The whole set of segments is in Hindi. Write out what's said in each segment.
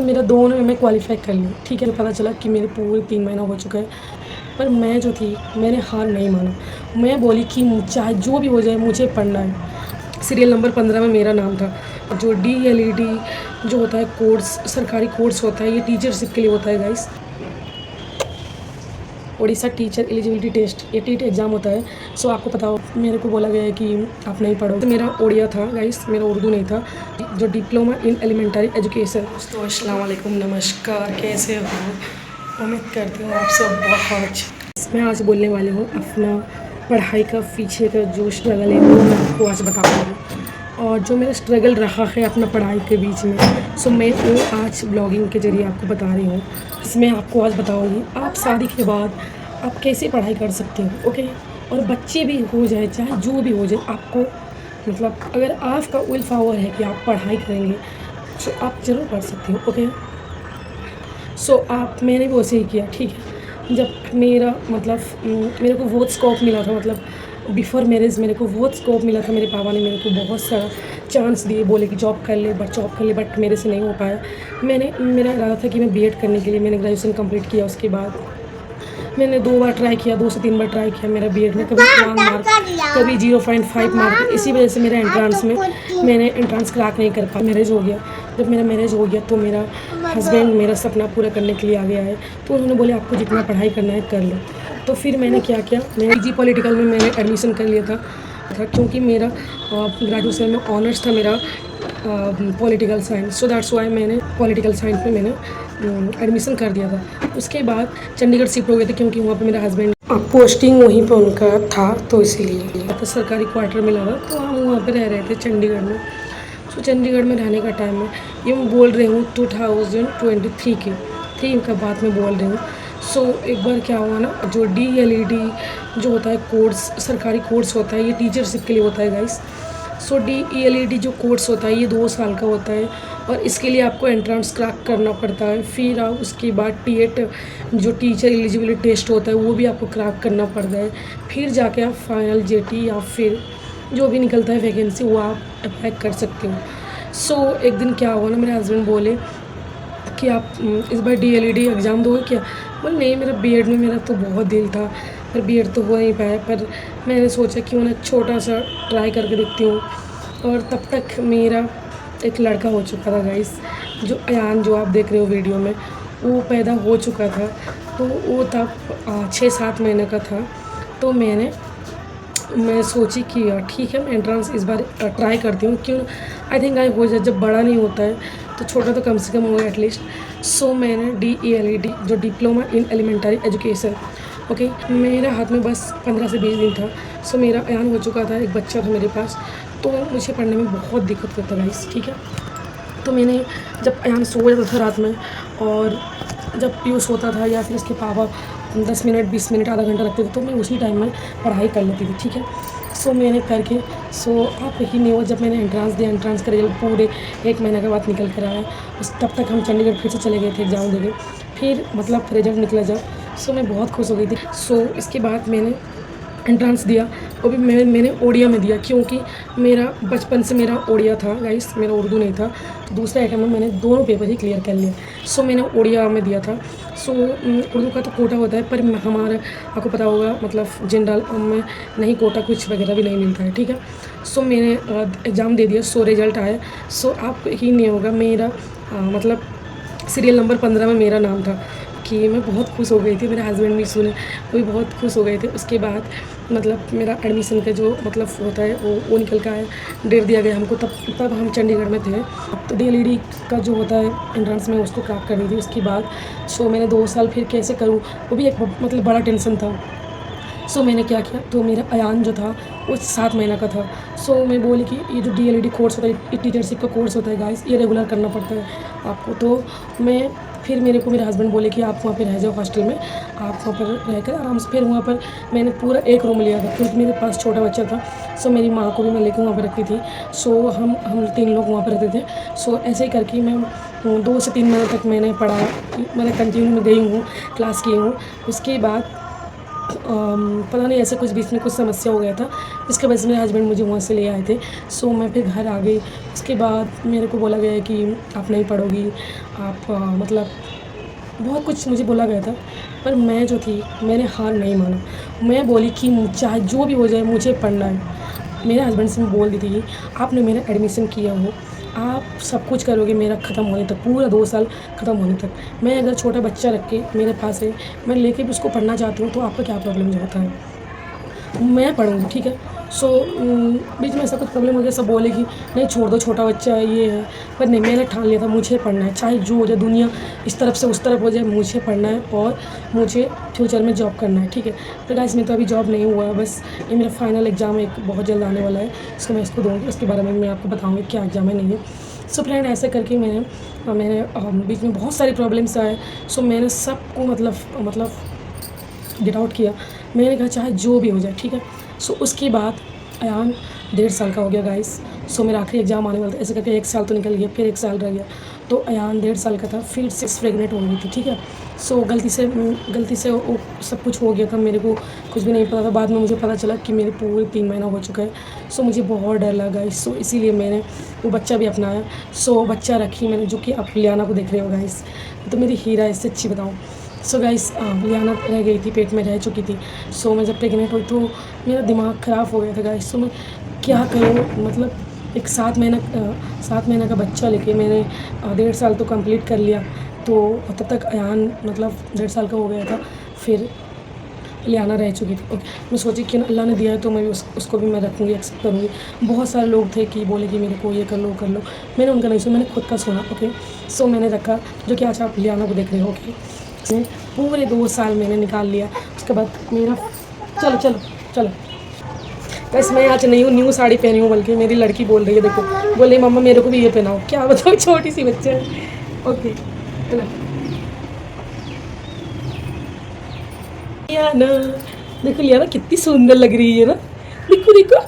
मेरा दोनों में मैं क्वालिफाई कर ली, ठीक है। पता चला कि मेरे पूरे 3 महीना हो चुका है, पर मैं जो थी मैंने हार नहीं माना। मैं बोली कि चाहे जो भी हो जाए मुझे पढ़ना है। सीरियल नंबर 15 में मेरा नाम था। जो DLED जो होता है कोर्स, सरकारी कोर्स होता है, ये टीचरशिप के लिए होता है guys. Orissa teacher eligibility test, ये टीट एग्ज़ाम होता है। सो आपको पता हो, मेरे को बोला गया है कि आप नहीं पढ़ो। तो मेरा उड़िया था गाइस, मेरा उर्दू नहीं था। जो डिप्लोमा इन एलिमेंट्री एजुकेशन। दोस्तों अस्सलाम वालेकुम, नमस्कार, कैसे हो? उम्मीद करती हूँ आप सब बहुत अच्छे। मैं आज बोलने वाली हूँ अपना पढ़ाई का पीछे का जो स्ट्रगल है वो मैं आपको आज बताऊँगी, और जो मेरा स्ट्रगल रहा है अपना पढ़ाई के बीच में, सो मैं वो आज ब्लॉगिंग के ज़रिए आपको बता रही हूँ। इसमें आपको आज बताऊँगी आप शादी के बाद आप कैसे पढ़ाई कर सकते हो, ओके। और बच्चे भी हो जाए, चाहे जो भी हो जाए, आपको मतलब अगर आपका विल पावर है कि आप पढ़ाई करेंगे तो आप ज़रूर पढ़ सकते हो, ओके। सो मैंने भी वैसे ही किया, ठीक है। जब मेरा मतलब मेरे को बहुत स्कोप मिला था, मतलब बिफ़ोर मैरिज मेरे को बहुत स्कोप मिला था। मेरे पापा ने मेरे को बहुत सारा चांस दिए, बोले कि जॉब कर ले, बट मेरे से नहीं हो पाया। मेरा इरादा था कि मैं बीएड करने के लिए मैंने ग्रेजुएशन कंप्लीट किया। उसके बाद मैंने 2 बार ट्राई किया, 2 से 3 बार ट्राई किया मेरा बीएड में, कभी 1 मार्क, कभी 0.5 मार्क। इसी वजह से मेरा एंट्रेंस में मैंने एंट्रेंस क्रैक नहीं कर पाया। मैरिज हो गया। जब मेरा मैरिज हो गया तो मेरा हस्बैंड मेरा सपना पूरा करने के लिए आ गया है, तो उन्होंने बोले आपको जितना पढ़ाई करना है कर लो। तो फिर मैंने क्या किया, मैं PG पॉलिटिकल में मैंने एडमिशन कर लिया था, क्योंकि मेरा ग्रेजुएशन में ऑनर्स था मेरा political science. So that's why मैंने पॉलिटिकल साइंस में मैंने एडमिशन कर दिया था। उसके बाद चंडीगढ़ शिफ्ट हो गए थे, क्योंकि वहाँ पे मेरा हस्बैंड पोस्टिंग वहीं पे उनका था, तो इसीलिए तो सरकारी क्वार्टर मिला था, तो हम वहाँ पे रह रहे थे चंडीगढ़ में। तो चंडीगढ़ में रहने का टाइम में, ये मैं बोल रही हूँ 2023 की 3 का बात मैं बोल रही हूँ। सो एक बार क्या हुआ ना, जो DLED जो होता है कोर्स, सरकारी कोर्स होता है, ये टीचरशिप के लिए होता है गाइस। सो DLED जो कोर्स होता है ये 2 साल का होता है, और इसके लिए आपको एंट्रेंस क्रैक करना पड़ता है। फिर आप उसके बाद TET जो टीचर एलिजिबिलिटी टेस्ट होता है वो भी आपको क्रैक करना पड़ता है। फिर जाके आप फाइनल JT या फिर जो भी निकलता है वैकेंसी वो आप अप्लाई कर सकते हो। सो एक दिन क्या हुआ ना, मेरे हस्बैंड बोले कि आप इस बार DLED एग्ज़ाम दोगे क्या? बोले नहीं, मेरा बीएड में मेरा तो बहुत दिल था, पर बीएड तो हो नहीं पाया। पर मैंने सोचा क्यों ना छोटा सा ट्राई करके देखती हूँ। और तब तक मेरा एक लड़का हो चुका था गाइस, जो अयान जो आप देख रहे हो वीडियो में, वो पैदा हो चुका था। तो वो तब 6-7 महीने का था। तो मैं सोची कि ठीक है, मैं एंट्रेंस इस बार ट्राई करती हूँ, क्यों आई थिंक आई हो जाए। जब बड़ा नहीं होता है तो छोटा तो कम से कम होगा एटलीस्ट। सो मैंने DELED जो diploma in elementary education, okay, मेरे हाथ में बस 15 से 20 दिन था। सो मेरा अयान हो चुका था, एक बच्चा था मेरे पास, तो मुझे पढ़ने में बहुत दिक्कत होता था गाइस, ठीक है। तो मैंने जब अयान सो जाता था रात में, और जब पीयूष सोता था या फिर उसके पापा 10 मिनट 20 मिनट आधा घंटा रखते थे, तो मैं उसी टाइम में पढ़ाई कर लेती थी, ठीक है। सो मैंने करके आप यकीन नहीं हो, जब मैंने एंट्रेंस दिया, एंट्रेंस का रिजल्ट पूरे 1 महीने के बाद निकल कर आया। तब तक हम चंडीगढ़ फिर से चले गए थे एग्ज़ाम देने। फिर मतलब रिजल्ट निकला जब, सो मैं बहुत खुश हो गई थी। सो इसके बाद मैंने एंट्रेंस दिया, वो भी मैंने ओडिया में दिया, क्योंकि मेरा बचपन से मेरा ओडिया था गाइस, मेरा उर्दू नहीं था। तो दूसरे अटेम्प्ट में मैंने दोनों पेपर ही क्लियर कर लिए। सो मैंने ओडिया में दिया था। सो उर्दू का तो कोटा होता है, पर हमारा आपको पता होगा मतलब जनरल में नहीं कोटा कुछ वगैरह भी नहीं मिलता है, ठीक है। सो मैंने एग्ज़ाम दे दिया। सो रिज़ल्ट आया। सो आप ही नहीं होगा, मेरा मतलब सीरियल नंबर 15 में मेरा नाम था, कि मैं बहुत खुश हो गई थी। मेरे हस्बैंड भी सुने, वो भी बहुत खुश हो गए थे। उसके बाद मतलब मेरा एडमिशन का जो मतलब होता है वो निकल कर आया, डेट दिया गया हमको। तब हम चंडीगढ़ में थे। तो DLED का जो होता है एंट्रेंस में उसको क्रैक करनी थी। उसके बाद सो मैंने 2 साल फिर कैसे करूँ, वो भी एक मतलब बड़ा टेंशन था। सो मैंने क्या किया, तो मेरा अयान जो था वो 7 महीना का था। सो मैं बोली कि ये जो DLED कोर्स होता है, ये टीचरशिप का कोर्स होता है गाइस, ये रेगुलर करना पड़ता है आपको। तो फिर मेरे हस्बैंड बोले कि आप वहाँ पे रह जाओ हॉस्टल में, आप वहाँ पर रहकर आराम से। फिर वहाँ पर मैंने पूरा एक रूम लिया था, क्योंकि मेरे पास छोटा बच्चा था। सो मेरी माँ को भी मैं लेकर वहाँ पर रखती थी। सो हम 3 लोग वहाँ पर रहते थे। सो ऐसे ही करके मैं 2 से 3 महीने तक मैंने पढ़ा, मैंने कंटिन्यू में गई हूँ, क्लास की हूँ। उसके बाद पता नहीं ऐसे कुछ बीच में कुछ समस्या हो गया था, इसके वजह से मेरे हस्बैंड मुझे वहाँ से ले आए थे। सो मैं फिर घर आ गई। उसके बाद मेरे को बोला गया कि आप नहीं पढ़ोगी, आप मतलब बहुत कुछ मुझे बोला गया था, पर मैं जो थी मैंने हार नहीं माना। मैं बोली कि चाहे जो भी हो जाए मुझे पढ़ना है। मेरे हस्बैंड से मैं बोल दी थी कि आपने मेरा एडमिशन किया हो, आप सब कुछ करोगे मेरा ख़त्म होने तक, पूरा 2 साल ख़त्म होने तक। मैं अगर छोटा बच्चा रख के मेरे पास है, मैं लेके भी उसको पढ़ना चाहती हूँ, तो आपका क्या प्रॉब्लम जो होता है? मैं पढ़ूँगी, ठीक है। सो बीच में ऐसा कुछ प्रॉब्लम हो गया, सब बोले कि नहीं छोड़ दो, छोटा बच्चा है, ये है। पर नहीं, मैंने ठान लिया था मुझे पढ़ना है, चाहे जो हो जाए, दुनिया इस तरफ से उस तरफ हो जाए, मुझे पढ़ना है और मुझे फ्यूचर में जॉब करना है, ठीक है। तो गाइस में तो अभी जॉब नहीं हुआ है, बस ये मेरा फाइनल एग्ज़ाम एक बहुत जल्द आने वाला है, इसको मैं इसको दूँगी, उसके बारे में मैं आपको बताऊँगी क्या एग्ज़ाम है नहीं है। सो फ्रेंड, ऐसे करके मैंने बीच में बहुत सारी प्रॉब्लम्स आए। सो मैंने सबको मतलब गेट आउट किया। मैंने कहा चाहे जो भी हो जाए, ठीक है। सो उसके बाद अयान 1.5 साल का हो गया गाइस। सो मेरा आखिरी एग्ज़ाम आने वाला था, ऐसे करके 1 साल तो निकल गया, फिर 1 साल रह गया। तो अयान 1.5 साल का था, फिर से प्रेग्नेंट हो गई थी, ठीक है। सो गलती से वो सब कुछ हो गया था, मेरे को कुछ भी नहीं पता था। बाद में मुझे पता चला कि मेरे पूरे 3 महीना हो चुका है। सो मुझे बहुत डर लगा गाइस। सो इसीलिए मैंने वो बच्चा भी अपनाया। सो बच्चा रखी मैंने, जो कि आप लियाना को देख रहे हो गाइस, तो मेरी हीरा है, इससे अच्छी बताऊँ। सो गाइस, लियाना रह गई थी, पेट में रह चुकी थी। सो मैं जब प्रेग्नेंट हुई तो मेरा दिमाग ख़राब हो गया था गाइस। सो मैं क्या करूँ, मतलब एक 7 महीना का बच्चा लेके मैंने 1.5 साल तो कंप्लीट कर लिया। तो तब तक अयान मतलब 1.5 साल का हो गया था, फिर लियाना रह चुकी थी। ओके, मैं सोची कि अल्लाह ने दिया है तो मैं भी उसको भी मैं रखूँगी, एक्सेप्ट करूँगी। बहुत सारे लोग थे कि बोले कि मेरे को ये कर लो, कर लो। मैंने उनका नहीं सुना, मैंने खुद का सुना। ओके, सो मैंने रखा, जो कि आज आप लियाना को देख रहे हो। ओके, इसमें पूरे 2 साल मैंने निकाल लिया। उसके बाद मेरा चलो चलो चलो बस, मैं आज नहीं हूँ, न्यू साड़ी पहनी हूँ, बल्कि मेरी लड़की बोल रही है, देखो बोल रही मम्मा मेरे को भी ये पहनाओ। क्या बताओ, छोटी सी बच्चे है। ओके चलो लियाना, देखो लियाना कितनी सुंदर लग रही है ना, देखो देखो।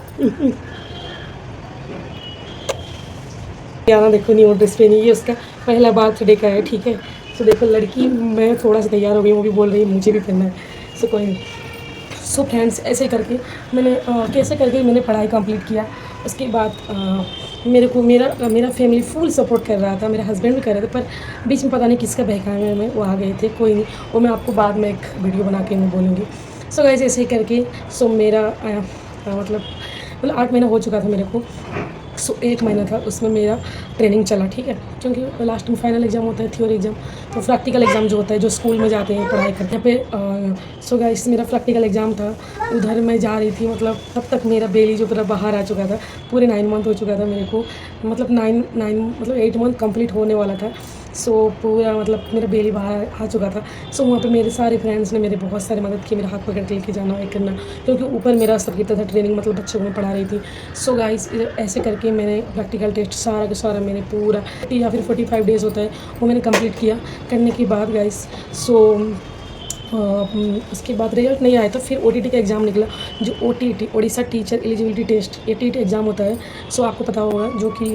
लियाना देखो न्यू ड्रेस पहनी, ये उसका पहला बर्थडे का है, ठीक है। तो देखो लड़की, मैं थोड़ा सा तैयार हो गई, वो भी बोल रही है मुझे भी पहनना है। सो कोई नहीं। सो फ्रेंड्स, ऐसे करके मैंने कैसे करके मैंने पढ़ाई कंप्लीट किया। उसके बाद मेरे को मेरा फैमिली फुल सपोर्ट कर रहा था, मेरे हस्बैंड भी कर रहे थे, पर बीच में पता नहीं किसका बहकावे में वो आ गए थे। कोई नहीं, वो मैं आपको बाद में एक वीडियो बना के मैं बोलूँगी। सो गाइस, ऐसे ही करके सो मेरा मतलब 8 महीना हो चुका था मेरे को। सो 1 महीना था, उसमें मेरा ट्रेनिंग चला, ठीक है। क्योंकि लास्ट में फाइनल एग्ज़ाम होता है, थ्योरी एग्ज़ाम। तो प्रैक्टिकल एग्ज़ाम जो होता है, जो स्कूल में जाते हैं पढ़ाई करते हैं, यहाँ पे सो गाइस मेरा प्रैक्टिकल एग्ज़ाम था। उधर मैं जा रही थी, मतलब तब तक मेरा बेली जो पूरा बाहर आ चुका था, पूरे 9 मंथ हो चुका था मेरे को, मतलब 8 मंथ कंप्लीट होने वाला था। सो पूरा मतलब मेरा बेली बाहर आ चुका था। सो वहाँ पे मेरे सारे फ्रेंड्स ने मेरे बहुत सारी मदद की, मेरा हाथ पकड़ के लेके जाना, ये करना, क्योंकि ऊपर मेरा सब कितना था ट्रेनिंग, मतलब बच्चों को मैं पढ़ा रही थी। सो गाइस, ऐसे करके मैंने प्रैक्टिकल टेस्ट सारा का सारा मैंने पूरा या फिर 45 डेज़ होता है, वो मैंने कंप्लीट किया। करने के बाद गाइस, सो उसके बाद रिजल्ट नहीं आया, तो फिर OTT का एग्ज़ाम निकला, जो OTT Odisha teacher eligibility test, ये TET एग्ज़ाम होता है। सो आपको पता होगा, जो कि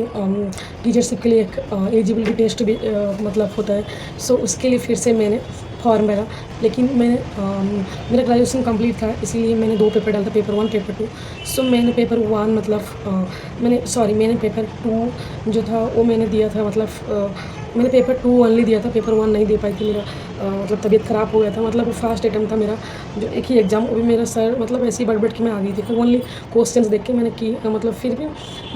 टीचरशिप के लिए एक एलिजिबिलिटी टेस्ट भी मतलब होता है। सो उसके लिए फिर से मैंने फॉर्म भरा, लेकिन मेरा ग्रेजुएशन कंप्लीट था, इसीलिए मैंने 2 पेपर डाला था, पेपर 1 पेपर 2। सो मैंने पेपर 1 मतलब मैंने पेपर 2 जो था वो मैंने दिया था, मतलब मैंने पेपर 2 ओनली दिया था, पेपर 1 नहीं दे पाई थी। मेरा मतलब तबीयत ख़राब हो गया था, मतलब वो फर्स्ट अटैम्प्ट था मेरा, जो एक ही एग्ज़ाम, वो भी मेरा सर मतलब ऐसे ही बड़बड़ के मैं आ गई थी, फिर ओनली क्वेश्चंस देख के मैंने की, मतलब फिर भी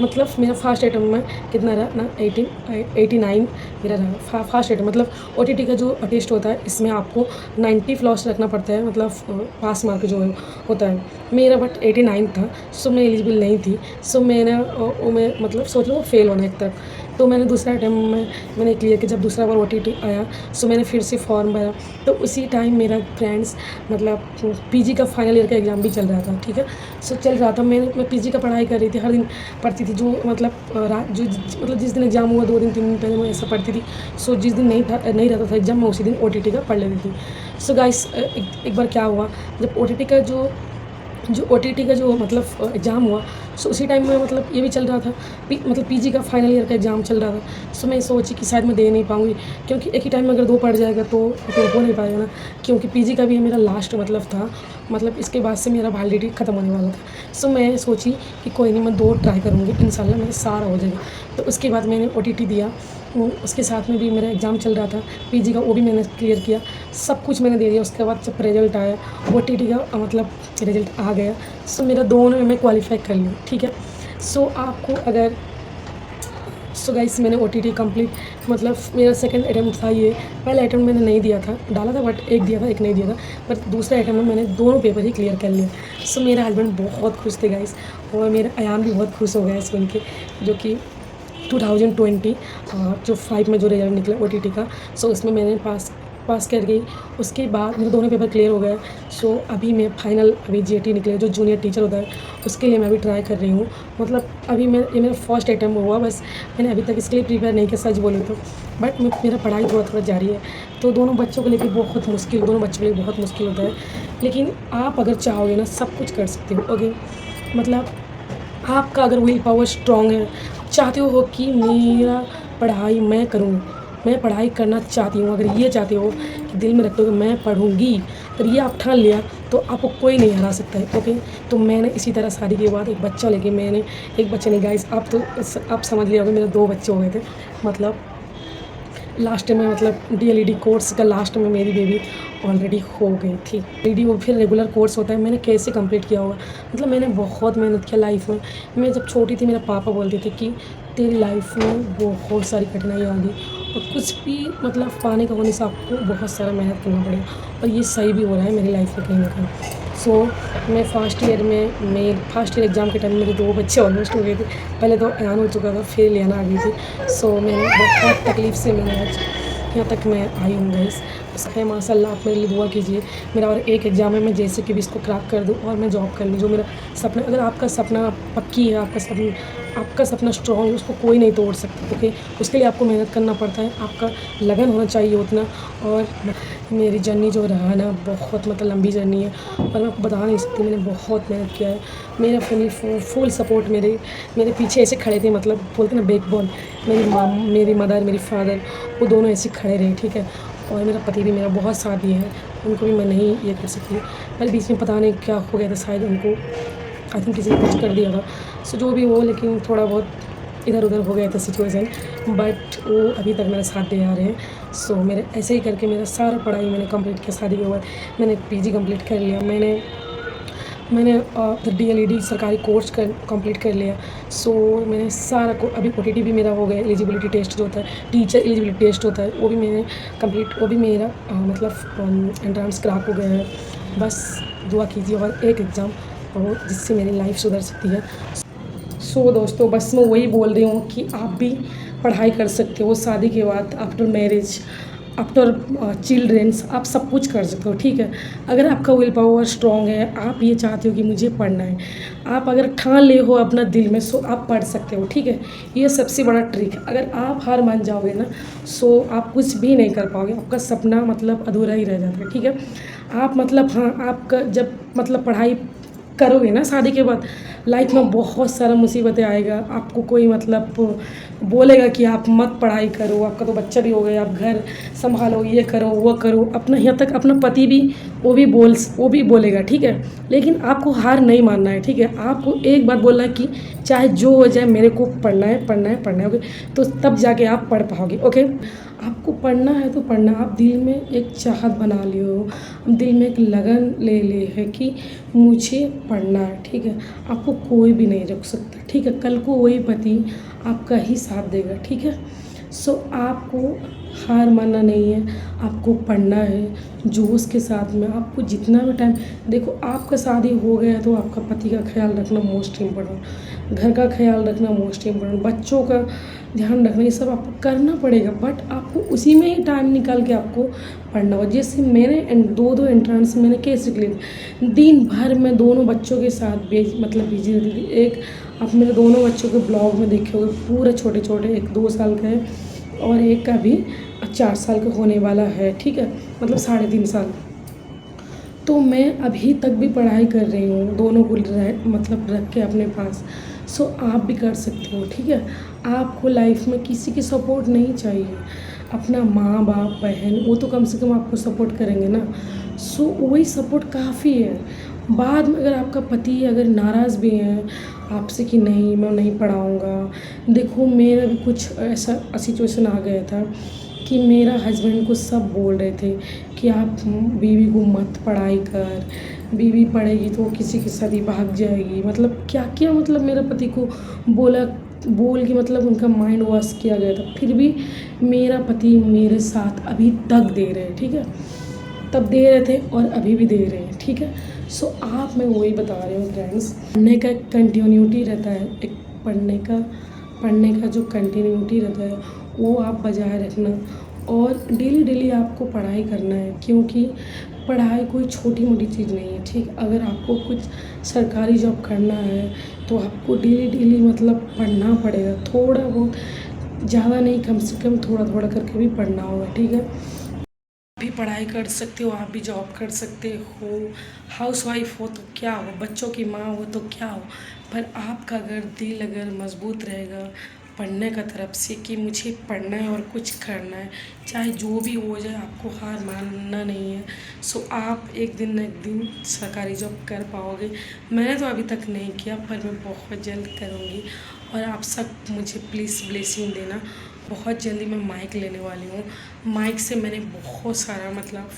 मतलब मेरा फर्स्ट अटैम्प्ट में कितना रहा ना, 89 मेरा रहा फर्स्ट अटैम्प्ट। मतलब OTT का जो टेस्ट होता है, इसमें आपको 90 प्लस रखना पड़ता है, मतलब पास मार्क जो होता है, मेरा बट 89 था। सो मैं एलिजिबल नहीं थी। सो मैं मतलब सोच लो फेल होना एक तरफ। तो मैंने दूसरा अटैम्प्ट में मैंने क्लियर किया, जब दूसरा बार OTT आया, सो मैंने फिर से फॉर्म भरा। तो उसी टाइम मेरा फ्रेंड्स मतलब PG का फाइनल ईयर का एग्ज़ाम भी चल रहा था, ठीक है। सो चल रहा था, मैं PG का पढ़ाई कर रही थी, हर दिन पढ़ती थी, जो मतलब मतलब जिस दिन एग्ज़ाम हुआ 2 दिन 3 दिन पहले मैं ऐसा पढ़ती थी। सो जिस दिन नहीं रहता था एग्ज़ाम, मैं उसी दिन OTT का पढ़ लेती थी। सो गाइस, एक बार क्या हुआ, जब OTT का जो मतलब एग्ज़ाम हुआ, सो उसी टाइम में मतलब ये भी चल रहा था, मतलब पीजी का फाइनल ईयर का एग्ज़ाम चल रहा था। सो मैं सोची कि शायद मैं दे नहीं पाऊँगी, क्योंकि एक ही टाइम में अगर 2 पड़ जाएगा तो हो नहीं पाएगा ना, क्योंकि पीजी का भी मेरा लास्ट मतलब था, मतलब इसके बाद से मेरा वैलिडिटी ख़त्म होने वाला था। सो मैं सोची कि कोई नहीं, मैं 2 ट्राई करूँगी, इंशाल्लाह मेरा सारा हो जाएगा। तो उसके बाद मैंने ओटीटी दिया, उसके साथ में भी मेरा एग्ज़ाम चल रहा था पीजी का, वो भी मैंने क्लियर किया, सब कुछ मैंने दे दिया। उसके बाद जब रिज़ल्ट आया, ओटीटी का मतलब रिज़ल्ट आ गया, सो मेरा दोनों में मैं क्वालिफ़ाई कर ली, ठीक है। सो आपको अगर सो गाइस मैंने ओटीटी कंप्लीट, मतलब मेरा सेकंड अटेम्प्ट था ये। पहला अटेम्प्ट मैंने नहीं दिया था, डाला था बट एक दिया था, एक नहीं दिया था, पर दूसरा अटेम्प्ट में मैंने दोनों पेपर ही क्लियर कर लिया। सो मेरे हस्बैंड बहुत खुश थे गाइस, और मेरे अयान भी बहुत खुश हो गए सुन के, जो कि 2020 जो 5 में जो रिजल्ट निकला ओटीटी का, सो उसमें मैंने पास कर गई। उसके बाद मेरे दोनों पेपर क्लियर हो गए। सो अभी मैं फाइनल, अभी जेटी निकले जो जूनियर टीचर होता है, उसके लिए मैं अभी ट्राई कर रही हूँ। मतलब अभी ये मेरा फर्स्ट अटैम्प्ट हुआ, बस मैंने अभी तक इसके लिए प्रिपेयर नहीं किया, सच बोलूँ तो। बट मेरा पढ़ाई थोड़ा जारी है। तो दोनों बच्चों को लेकर बहुत मुश्किल, दोनों बच्चों के लिए बहुत मुश्किल होता है, लेकिन आप अगर चाहोगे ना सब कुछ कर सकते हो। ओके, मतलब आपका अगर विल पावर स्ट्रॉन्ग है, चाहते हो कि मेरा पढ़ाई मैं करूँ, मैं पढ़ाई करना चाहती हूँ, अगर ये चाहते हो कि दिल में रखते हो कि मैं पढ़ूँगी, अगर ये आप ठान लिया तो आपको कोई नहीं हरा सकता है। ओके, तो मैंने इसी तरह शादी के बाद एक बच्चा लेके, मैंने एक बच्चे नहीं गाइस, आप समझ लिया होगा, मेरे 2 बच्चे हो गए थे। मतलब लास्ट में, मतलब डीएलईडी कोर्स का लास्ट में मेरी बेबी ऑलरेडी हो गई थी। डीएलईडी वो फिर रेगुलर कोर्स होता है, मैंने कैसे कंप्लीट किया होगा, मतलब मैंने बहुत मेहनत किया लाइफ में। मैं जब छोटी थी, मेरा पापा बोलते थे कि तेरी लाइफ में बहुत सारी कठिनाई आ गई, और कुछ भी मतलब पाने का होने से आपको बहुत सारा मेहनत करना पड़ेगा, और ये सही भी हो रहा है मेरी लाइफ में कहीं ना कहीं। सो मैं फर्स्ट ईयर एग्ज़ाम के टाइम मेरे 2 बच्चे ऑलमोस्ट हो गए थे। पहले तो अयान हो चुका था, फिर लियाना आ गई थी। सो मैंने बहुत तकलीफ़ से मैंने आज यहाँ तक मैं आई हूँ गाइस। है माशाल्लाह, आप मेरे लिए दुआ कीजिए। मेरा और एक एग्ज़ाम है, मैं जैसे कि भी इसको क्रैक कर दूँ और मैं जॉब कर लूँ, जो मेरा सपना। अगर आपका सपना पक्की है, आपका सपना स्ट्रॉन्ग है, उसको कोई नहीं तोड़ सकता। ओके, उसके लिए आपको मेहनत करना पड़ता है, आपका लगन होना चाहिए उतना। और मेरी जर्नी जो रहा ना, बहुत मतलब लंबी जर्नी है, और मैं आपको बता नहीं सकती, मैंने बहुत मेहनत किया है। मेरा फैमिली फुल सपोर्ट मेरे पीछे ऐसे खड़े थे, मतलब बोलते ना बैकबोन। मेरी मदर, मेरी फादर, वो दोनों ऐसे खड़े रहे, ठीक है। और मेरा पति भी मेरा बहुत साथ दिए हैं, उनको भी मैं नहीं ये कर सकती। पर बीच में पता नहीं क्या हो गया था, शायद उनको आई थिंक किसी ने कुछ कर दिया था। सो जो भी हो, लेकिन थोड़ा बहुत इधर उधर हो गया था सिचुएशन, बट वो अभी तक मेरा साथ दे आ रहे हैं। सो मेरे ऐसे ही करके मेरा सारा पढ़ाई मैंने कंप्लीट किया। शादी के बाद मैंने पीजी कंप्लीट कर लिया, मैंने डीएलईडी सरकारी कोर्स कंप्लीट कर लिया। सो मैंने सारा को, अभी ओटीटी भी मेरा हो गया, एलिजिबिलिटी टेस्ट जो होता है, टीचर एलिजिबिलिटी टेस्ट होता है, वो भी मैंने कंप्लीट, वो भी मेरा मतलब एंट्रेंस क्रैक हो गया है। बस दुआ कीजिए और एक एग्ज़ाम हो जिससे मेरी लाइफ सुधर सकती है। सो दोस्तों, बस मैं वही बोल रही हूँ कि आप भी पढ़ाई कर सकते हो शादी के बाद, आफ्टर मैरिज, आफ्टर चिल्ड्रेंस, आप सब कुछ कर सकते हो, ठीक है। अगर आपका विल पावर स्ट्रॉन्ग है, आप ये चाहते हो कि मुझे पढ़ना है, आप अगर ठान ले हो अपना दिल में, सो आप पढ़ सकते हो, ठीक है। ये सबसे बड़ा ट्रिक है। अगर आप हार मान जाओगे ना, सो आप कुछ भी नहीं कर पाओगे, आपका सपना मतलब अधूरा ही रह जाता है, ठीक है। आप मतलब हाँ, आपका जब मतलब पढ़ाई करोगे ना शादी के बाद, लाइफ में बहुत सारा मुसीबतें आएगा। आपको कोई मतलब बोलेगा कि आप मत पढ़ाई करो, आपका तो बच्चा भी हो गया, आप घर संभालो, ये करो वो करो, अपना यहाँ तक अपना पति भी वो भी बोलेगा, ठीक है। लेकिन आपको हार नहीं मानना है, ठीक है। आपको एक बात बोलना है कि चाहे जो हो जाए, मेरे को पढ़ना है, पढ़ना है, पढ़ना है, ओके। तो तब जाके आप पढ़ पाओगे, ओके। आपको पढ़ना है तो पढ़ना, आप दिल में एक चाहत बना लियो, दिल में एक लगन ले है कि मुझे पढ़ना है, ठीक है। आपको कोई भी नहीं रोक सकता, ठीक है। कल को वही पति आपका ही साथ देगा, ठीक है। सो आपको हार मानना नहीं है, आपको पढ़ना है जोश के साथ में। आपको जितना भी टाइम, देखो आपका शादी हो गया तो आपका पति का ख्याल रखना मोस्ट इम्पोर्टेंट, घर का ख्याल रखना मोस्ट इम्पोर्टेंट, बच्चों का ध्यान रखना, ये सब आपको करना पड़ेगा। बट आपको उसी में ही टाइम निकाल के आपको पढ़ना होगा। जैसे मैंने दो एंट्रेंस मैंने कैसे क्लियर, दिन भर में दोनों बच्चों के साथ मतलब बिजी रहती थी। एक आप मेरे दोनों बच्चों के ब्लॉग में देखे होंगे, पूरे छोटे छोटे, एक 2 साल का है और एक का भी 4 साल का होने वाला है, ठीक है, मतलब 3.5 साल। तो मैं अभी तक भी पढ़ाई कर रही हूँ, दोनों को मतलब रख के अपने पास। सो आप भी कर सकते हो, ठीक है। आपको लाइफ में किसी की सपोर्ट नहीं चाहिए, अपना माँ बाप बहन वो तो कम से कम आपको सपोर्ट करेंगे ना। सो वही सपोर्ट काफ़ी है। बाद में अगर आपका पति अगर नाराज़ भी है आपसे कि नहीं मैं नहीं पढ़ाऊँगा, देखो मेरा भी कुछ ऐसा सिचुएशन आ गया था कि मेरा हस्बैंड को सब बोल रहे थे कि आप बीवी को मत पढ़ाई कर, बीवी पढ़ेगी तो वो किसी के साथ ही भाग जाएगी, मतलब क्या क्या, मतलब मेरे पति को बोल के मतलब उनका माइंड वॉश किया गया था। फिर भी मेरा पति मेरे साथ अभी तक दे रहे हैं, ठीक है। तब दे रहे थे और अभी भी दे रहे हैं, ठीक है। सो आप मैं वही बता रही हूँ फ्रेंड्स, पढ़ने का कंटिन्यूटी रहता है, एक पढ़ने का जो कंटिन्यूटी रहता है वो आप बजाय रखना, और डेली डेली आपको पढ़ाई करना है, क्योंकि पढ़ाई कोई छोटी मोटी चीज़ नहीं है, ठीक। अगर आपको कुछ सरकारी जॉब करना है तो आपको डेली डेली मतलब पढ़ना पड़ेगा, थोड़ा बहुत, ज़्यादा नहीं, कम से कम थोड़ा थोड़ा करके भी पढ़ना होगा, ठीक है। भी पढ़ाई कर सकते हो, आप भी जॉब कर सकते हो, हाउसवाइफ हो तो क्या हो, बच्चों की माँ हो तो क्या हो, पर आपका अगर दिल अगर मजबूत रहेगा पढ़ने का तरफ से कि मुझे पढ़ना है और कुछ करना है, चाहे जो भी हो जाए आपको हार मानना नहीं है। सो आप एक दिन न एक दिन सरकारी जॉब कर पाओगे। मैंने तो अभी तक नहीं किया पर मैं बहुत जल्द करूँगी, और आप सब मुझे प्लीज़ ब्लेसिंग देना। बहुत जल्दी मैं माइक लेने वाली हूँ, माइक से मैंने बहुत सारा मतलब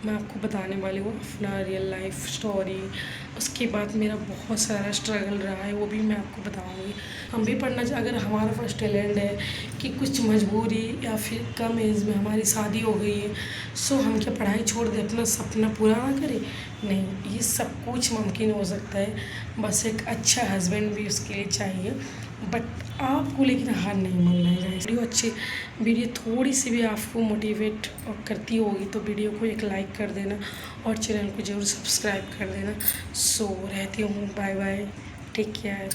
मैं आपको बताने वाली हूँ अपना रियल लाइफ स्टोरी। उसके बाद मेरा बहुत सारा स्ट्रगल रहा है वो भी मैं आपको बताऊँगी। हम भी पढ़ना चाहिए, अगर हमारे पास टैलेंट है कि कुछ मजबूरी या फिर कम एज में हमारी शादी हो गई है, सो हम क्या पढ़ाई छोड़ दें, अपना सपना पूरा ना करें? नहीं, ये सब कुछ मुमकिन हो सकता है, बस एक अच्छा हस्बैंड भी उसके लिए चाहिए। बट आपको लेकिन हार नहीं मानना है गाइस। वीडियो थोड़ी सी भी आपको मोटिवेट करती होगी तो वीडियो को एक लाइक कर देना और चैनल को ज़रूर सब्सक्राइब कर देना। सो रहती हूँ, बाय बाय, टेक केयर।